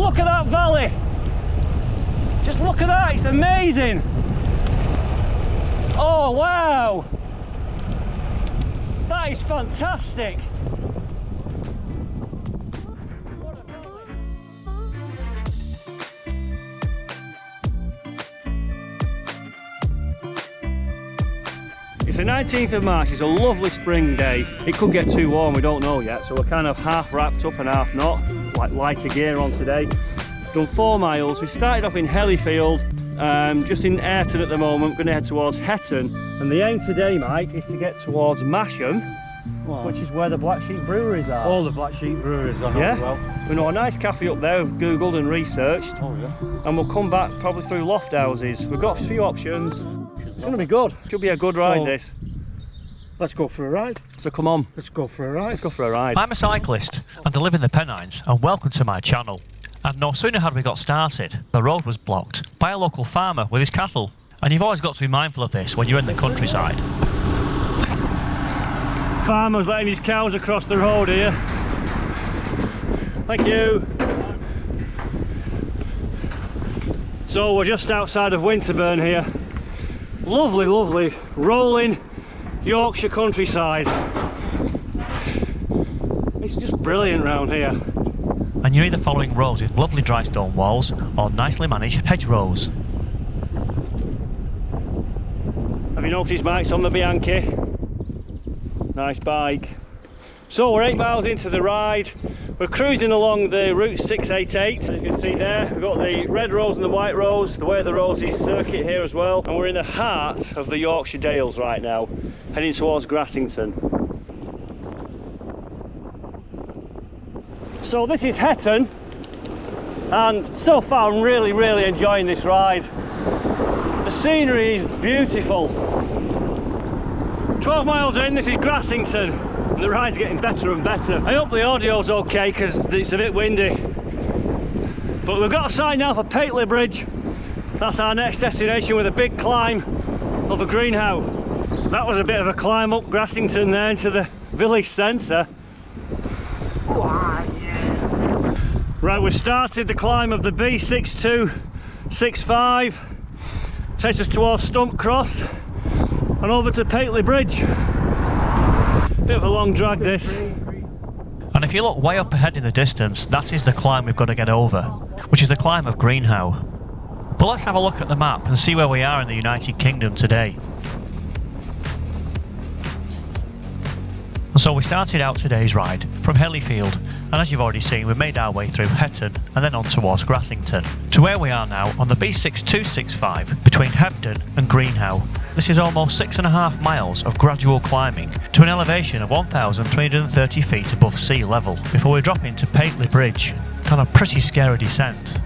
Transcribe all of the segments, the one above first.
Look at that valley. Just look at that, it's amazing. Oh wow. That is fantastic. It's the 19th of March, it's a lovely spring day. It could get too warm, we don't know yet, so we're kind of half wrapped up and half not, like lighter gear on today. Done 4 miles, we started off in Hellifield, just in Ayrton at the moment, going to head towards Hetton. And the aim today, Mike, is to get towards Masham, which is where the Black Sheep breweries are. All the Black Sheep breweries are. Yeah, well. we know a nice cafe up there, we've googled and researched. Oh yeah. And we'll come back probably through loft houses. We've got a few options. It's going to be good. Should be a good ride, this. Let's go for a ride. So come on. Let's go for a ride. Let's go for a ride. I'm a cyclist and I live in the Pennines, and welcome to my channel. And no sooner had we got started, the road was blocked by a local farmer with his cattle. And you've always got to be mindful of this when you're in the countryside. Farmer's letting his cows across the road here. Thank you. So we're just outside of Winterburn here. Lovely, lovely, rolling Yorkshire countryside. It's just brilliant round here. And you're either following roads with lovely dry stone walls or nicely managed hedgerows. Have you noticed Mike's on the Bianchi? Nice bike. So we're 8 miles into the ride. We're cruising along the Route 688. As you can see there, we've got the red rose and the white rose, the Way of the Roses circuit here as well. And we're in the heart of the Yorkshire Dales right now, heading towards Grassington. So this is Hetton, and so far I'm really enjoying this ride. The scenery is beautiful. 12 miles in, this is Grassington, and the ride's getting better and better. I hope the audio's okay because it's a bit windy. But we've got a sign now for Pateley Bridge. That's our next destination with a big climb over Greenhow. That was a bit of a climb up Grassington there into the village centre. Right, we've started the climb of the B6265. Takes us towards Stump Cross and over to Pateley Bridge. Bit of a long drag this. And if you look way up ahead in the distance, that is the climb we've got to get over, which is the climb of Greenhow. But let's have a look at the map and see where we are in the United Kingdom today. And so we started out today's ride from Hellifield, and as you've already seen, we made our way through Hetton and then on towards Grassington, to where we are now on the B6265 between Hebden and Greenhow. This is almost 6.5 miles of gradual climbing to an elevation of 1,330 feet above sea level before we drop into Pateley Bridge on a pretty scary descent.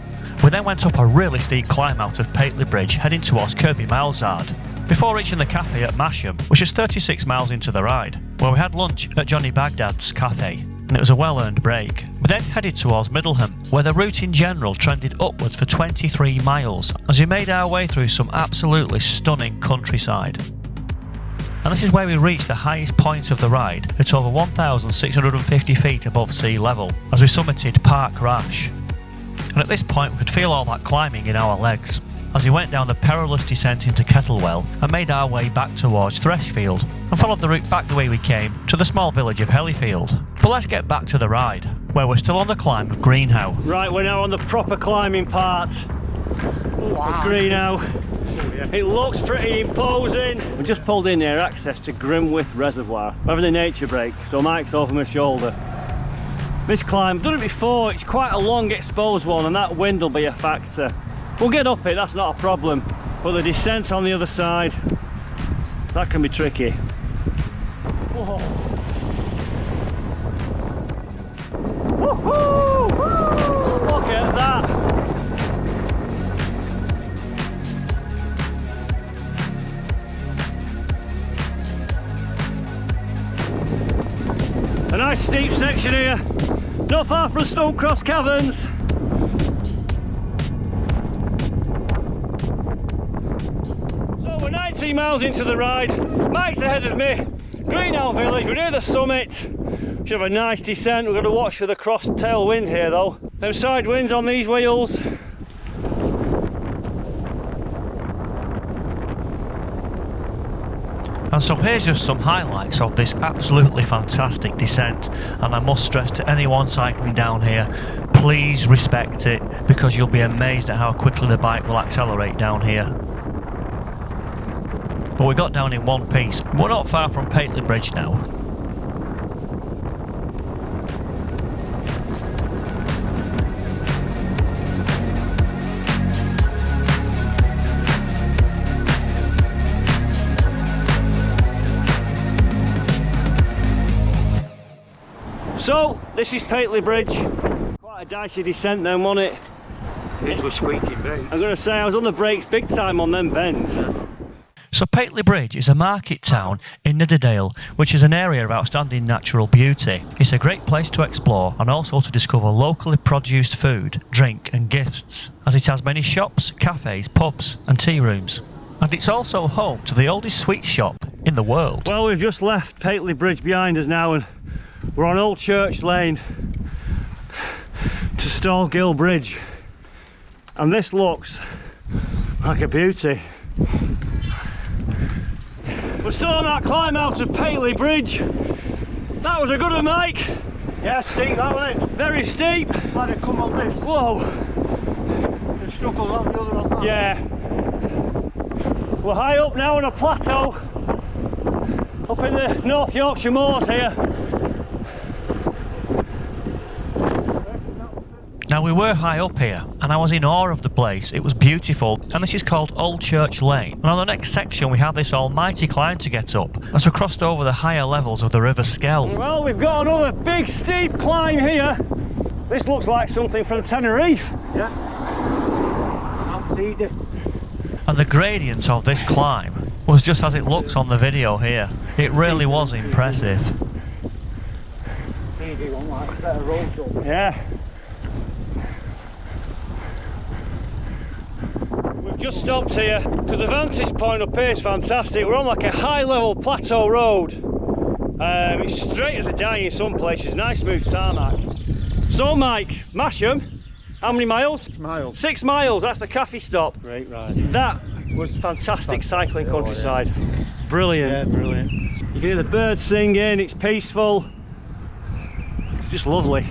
We then went up a really steep climb out of Pateley Bridge heading towards Kirkby Milesard, before reaching the cafe at Masham, which is 36 miles into the ride, where we had lunch at Johnny Baghdad's cafe, and it was a well-earned break. We then headed towards Middleham, where the route in general trended upwards for 23 miles, as we made our way through some absolutely stunning countryside. And this is where we reached the highest point of the ride, at over 1,650 feet above sea level, as we summited Park Rash. And at this point we could feel all that climbing in our legs, as we went down the perilous descent into Kettlewell and made our way back towards Threshfield, and followed the route back the way we came to the small village of Hellifield. But let's get back to the ride, where we're still on the climb of Greenhow. Right, we're now on the proper climbing part of Greenhow. It looks pretty imposing. We just pulled in near access to Grimwith Reservoir. We're having a nature break, so Mike's over my shoulder. This climb, I've done it before, it's quite a long exposed one, and that wind will be a factor. We'll get up it, that's not a problem, but the descent on the other side, that can be tricky. Whoa. Woohoo! Look at that! A nice steep section here, not far from Stonecross Caverns. So we're 19 miles into the ride, Mike's ahead of me, Greenhow village, we're near the summit. Should have a nice descent. We're going to watch for the cross-tail wind here though. Them side winds on these wheels. And so here's just some highlights of this absolutely fantastic descent, and I must stress to anyone cycling down here, please respect it, because you'll be amazed at how quickly the bike will accelerate down here. But we got down in one piece. We're not far from Pateley Bridge now. So, this is Pateley Bridge. Quite a dicey descent then, wasn't it? These were squeaking brakes. I'm going to say I was on the brakes big time on them bends. So Pateley Bridge is a market town in Nidderdale, which is an area of outstanding natural beauty. It's a great place to explore and also to discover locally produced food, drink and gifts, as it has many shops, cafes, pubs and tea rooms. And it's also home to the oldest sweet shop in the world. Well, we've just left Pateley Bridge behind us now and we're on Old Church Lane to Stallgill Bridge, and this looks like a beauty. We're still on that climb out of Pateley Bridge. That was a good one, Mike. Yeah, steep that wasn't it? Very steep. Had to come on this. Whoa. And struggled on the other on that. Yeah. We're high up now on a plateau up in the North Yorkshire moors here. Now we were high up here and I was in awe of the place. It was beautiful, and this is called Old Church Lane. And on the next section we had this almighty climb to get up as we crossed over the higher levels of the River Skell. Well, we've got another big steep climb here. This looks like something from Tenerife. Yeah. That's easy. And the gradient of this climb was just as it looks on the video here. It really was impressive. Easy one, like better roads up. Yeah. We've just stopped here because the vantage point up here is fantastic. We're on like a high level plateau road. It's straight as a die in some places, nice smooth tarmac. So Mike, Masham, how many miles? 6 miles. 6 miles, that's the cafe stop. Great ride. That was fantastic cycling countryside. Brilliant. Yeah, brilliant. You can hear the birds singing, it's peaceful. It's just lovely.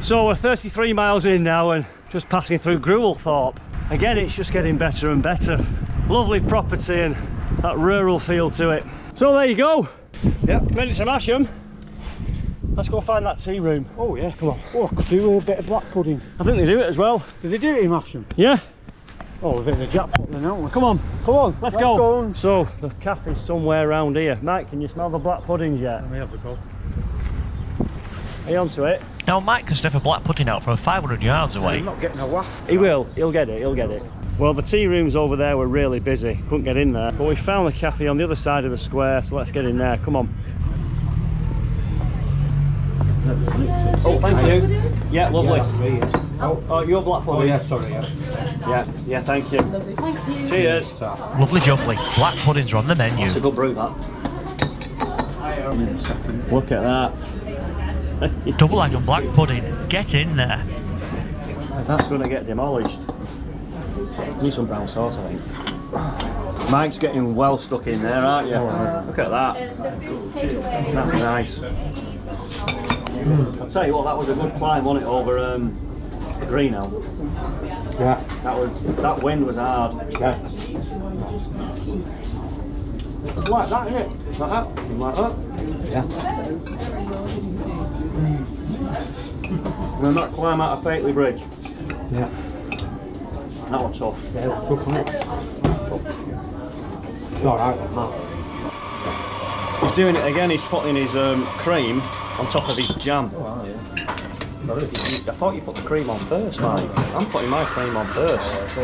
So we're 33 miles in now and just passing through Grewelthorpe. Again, it's just getting better and better. Lovely property and that rural feel to it. So there you go. Yep. Made it to Masham. Let's go find that tea room. Oh yeah. Come on. Oh, I could do a bit of black pudding. I think they do it as well. Do they do it in Masham? Yeah. Oh, a bit of a jackpot then, don't we? Come on. Come on, Let's go. on. So the cafe's somewhere around here. Mike, can you smell the black puddings yet? Let me have the go. Are you onto it? Now Mike can sniff a black pudding out from 500 yards away. I'm not getting a waft. He will. He'll get it. He'll get it. Well, the tea rooms over there were really busy. Couldn't get in there. But we found the cafe on the other side of the square, so let's get in there. Come on. Oh, thank you. Yeah, lovely. Oh, you're black pudding. Oh yeah, sorry, yeah. Yeah, thank you. Thank you. Cheers. Lovely jubbly. Black puddings are on the menu. That's a good brew, that. Look at that. Double egg and black pudding. Get in there. That's going to get demolished. Need some brown sauce, I think. Mike's getting well stuck in there, aren't you? Look at that. That's nice. I'll tell you what, that was a good climb, wasn't it, over Greenhow? Yeah. That wind was hard. Yeah. It's like that, isn't it? Like that. Something like that. Yeah. And then that climb out of Pateley Bridge. Yeah. That was tough. Yeah, it was tough, wasn't it? It's alright, man. He's doing it again, he's putting his cream on top of his jam. Oh, yeah. I thought you put the cream on first, Mike. I'm putting my cream on first.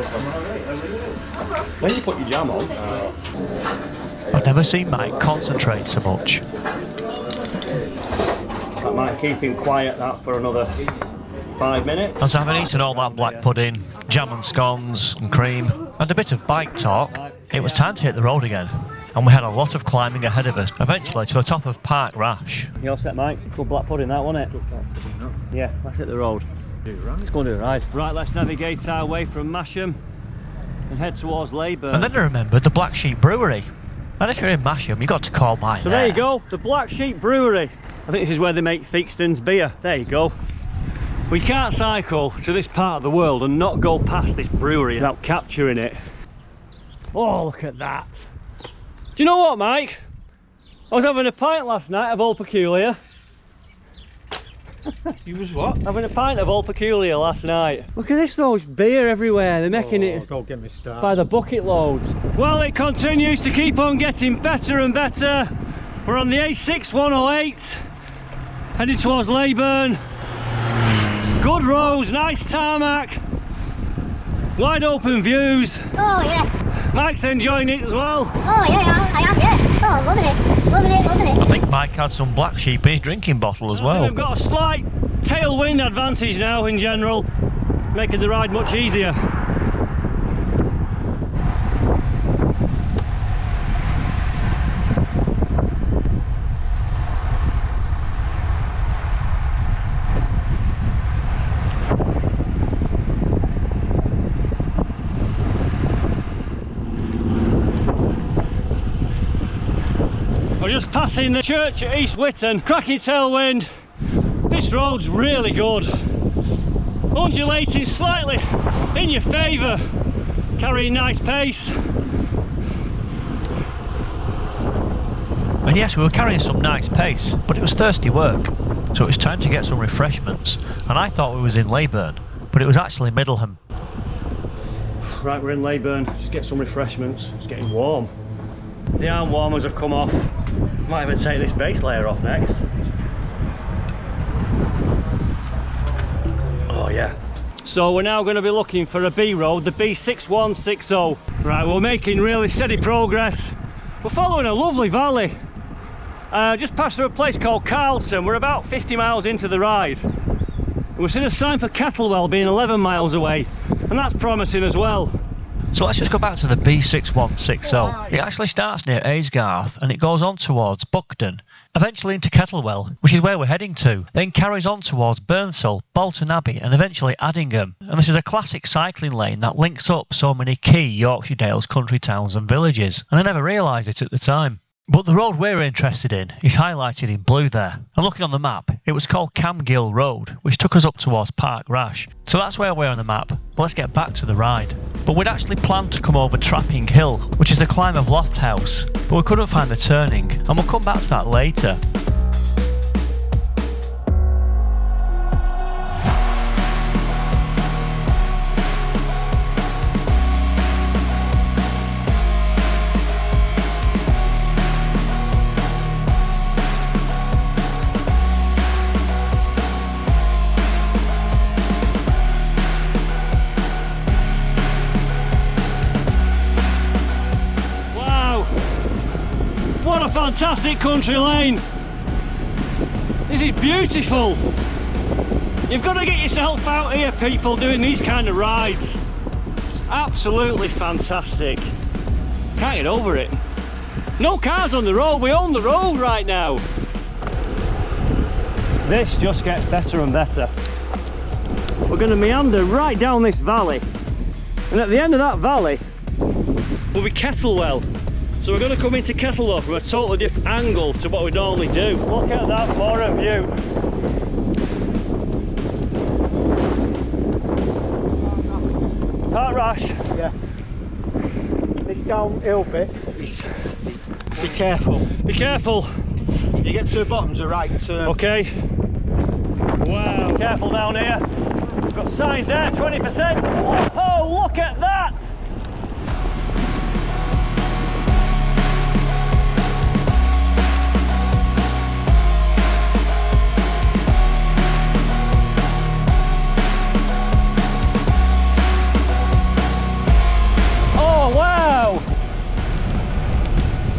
Then you put your jam on. I've never seen Mike concentrate so much. That might keep him quiet that for another 5 minutes. As having eaten all that black pudding, jam and scones and cream, and a bit of bike talk, it was time to hit the road again. and we had a lot of climbing ahead of us, eventually to the top of Park Rash. You all set, Mike? Good black pudding, that, wasn't it? Yeah, let's hit the road. Let's go and do a ride. Right, let's navigate our way from Masham and head towards Leyburn. And then I remembered the Black Sheep Brewery. And if you're in Masham, you've got to call by So there you go, the Black Sheep Brewery. I think this is where they make Theakstons beer. There you go. We can't cycle to this part of the world and not go past this brewery without capturing it. Oh, look at that. Do you know what, Mike? I was having a pint last night of Old Peculiar. You was what? Having a pint of Old Peculiar last night. Look at this though, it's beer everywhere. They're making it don't get me started. by the bucket loads. Well, it continues to keep on getting better and better. We're on the A6 108, heading towards Leyburn. Good roads, nice tarmac, wide open views. Oh yeah. Mike's enjoying it as well. Oh yeah, I am, yeah. Oh, loving it, loving it, loving it. I think Mike had some Black Sheep in his drinking bottle as well. We've got a slight tailwind advantage now in general, making the ride much easier. We're just passing the church at East Witton, cracking tailwind. This road's really good. Undulating slightly in your favour, carrying nice pace. And yes, we were carrying some nice pace, but it was thirsty work, so it was time to get some refreshments. And I thought we was in Leyburn, but it was actually Middleham. Right, we're in Leyburn, just get some refreshments. It's getting warm. The arm warmers have come off. Might even take this base layer off next. Oh yeah. So we're now going to be looking for a B road, the B6160. Right, we're making really steady progress. We're following a lovely valley. Just passed through a place called Carlton. We're about 50 miles into the ride. We've seen a sign for Kettlewell being 11 miles away, and that's promising as well. So let's just go back to the B6160. It actually starts near Aysgarth and it goes on towards Buckden, eventually into Kettlewell, which is where we're heading to, then carries on towards Burnsall, Bolton Abbey and eventually Addingham. And this is a classic cycling lane that links up so many key Yorkshire Dales country towns and villages, and I never realised it at the time. But the road we're interested in is highlighted in blue there. And looking on the map, it was called Camgill Road, which took us up towards Park Rash. So that's where we're on the map. Let's get back to the ride. But we'd actually planned to come over Trapping Hill, which is the climb of Loft House, but we couldn't find the turning, and we'll come back to that later. What a fantastic country lane! This is beautiful! You've got to get yourself out here, people, doing these kind of rides. Absolutely fantastic. Can't get over it. No cars on the road, we own the road right now. This just gets better and better. We're going to meander right down this valley, and at the end of that valley will be Kettlewell. So we're going to come into Kettlewell from a totally different angle to what we normally do. Look at that foreign view. Park Rash. Yeah. This downhill bit is steep. Be careful. Be careful. You get to the bottom's a right turn. Okay. Wow. Careful down here. Got signs there, 20%. Oh, look at that.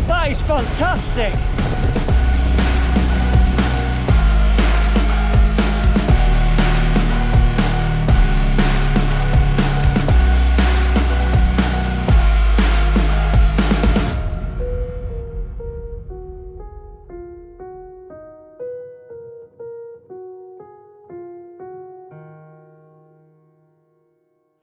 That is fantastic!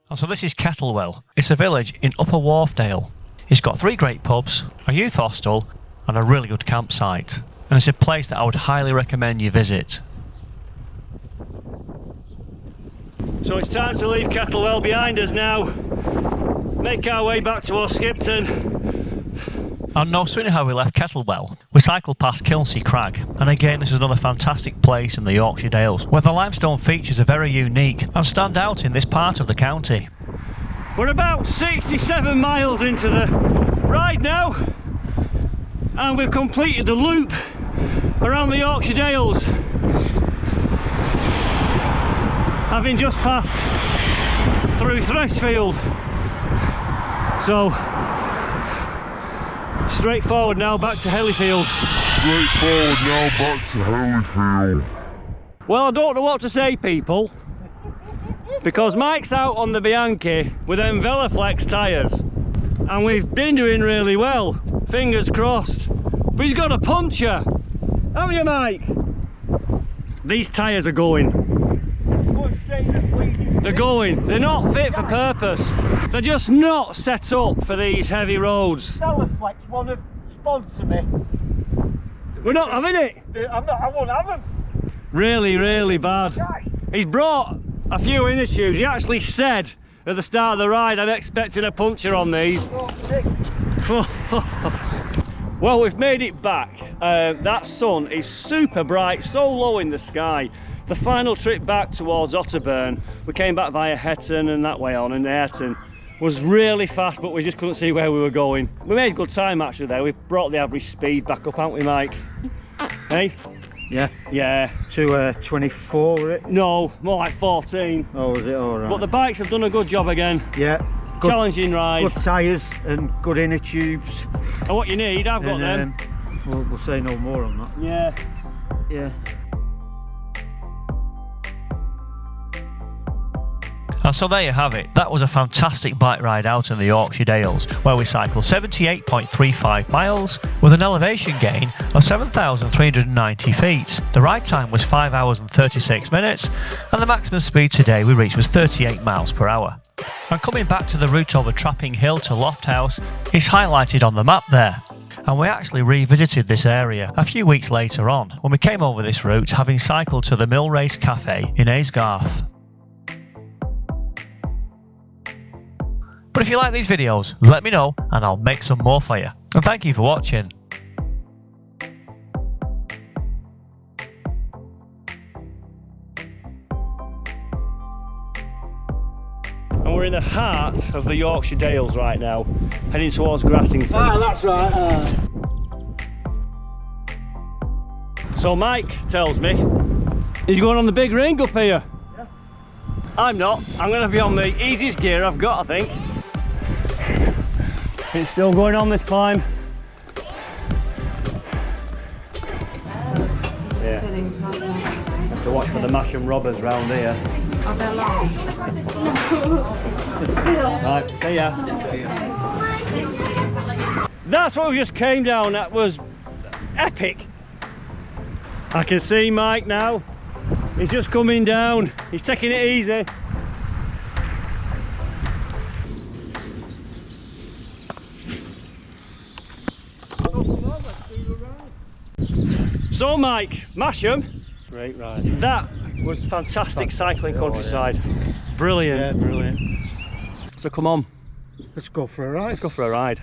And so this is Kettlewell. It's a village in Upper Wharfdale. It's got 3 great pubs, a youth hostel and a really good campsite. And it's a place that I would highly recommend you visit. So it's time to leave Kettlewell behind us now. Make our way back towards Skipton. And no sooner have we left Kettlewell, we cycled past Kilnsea Crag, and again this is another fantastic place in the Yorkshire Dales, where the limestone features are very unique and stand out in this part of the county. We're about 67 miles into the ride now, and we've completed the loop around the Yorkshire Dales, having just passed through Freshfield. So straight forward now back to Hellifield. Well, I don't know what to say, people, because Mike's out on the Bianchi with them Veloflex tyres, and we've been doing really well, fingers crossed. But he's got a puncture, haven't you, Mike? These tyres are going. They're going. They're not fit for purpose. They're just not set up for these heavy roads. Hellifield want to sponsor me. We're not having it. I won't have them. Really, really bad. He's brought a few inner tubes. He actually said at the start of the ride, I'm expecting a puncture on these. Well, we've made it back. That sun is super bright, so low in the sky. The final trip back towards Otterburn, we came back via Hetton and that way on, and Ayrton was really fast, but we just couldn't see where we were going. We made good time actually there. We've brought the average speed back up, haven't we, Mike? Hey? Yeah. Yeah. To 24, were it? No, more like 14. Oh, was it? All right. But the bikes have done a good job again. Yeah. Good, challenging ride. Good tyres and good inner tubes. And what you need, I've got them. We'll say no more on that. Yeah. Yeah. And so there you have it. That was a fantastic bike ride out in the Yorkshire Dales, where we cycled 78.35 miles with an elevation gain of 7,390 feet. The ride time was 5 hours and 36 minutes, and the maximum speed today we reached was 38 miles per hour. And coming back to the route over Trapping Hill to Lofthouse is highlighted on the map there. And we actually revisited this area a few weeks later on, when we came over this route having cycled to the Mill Race Cafe in Aysgarth. But if you like these videos, let me know and I'll make some more for you. And thank you for watching. And we're in the heart of the Yorkshire Dales right now, heading towards Grassington. Ah, that's right. So Mike tells me he's going on the big ring up here. Yeah. I'm not. I'm going to be on the easiest gear I've got, I think. It's still going on this climb. Yeah. Have to watch for the Masham robbers round here. Oh, they're live. Right, see ya. That's what we just came down. That was epic. I can see Mike now. He's just coming down. He's taking it easy. So Mike, Masham, Great ride. that was fantastic cycling countryside. Yeah. Brilliant. Yeah, brilliant. So come on, Let's go for a ride. let's go for a ride.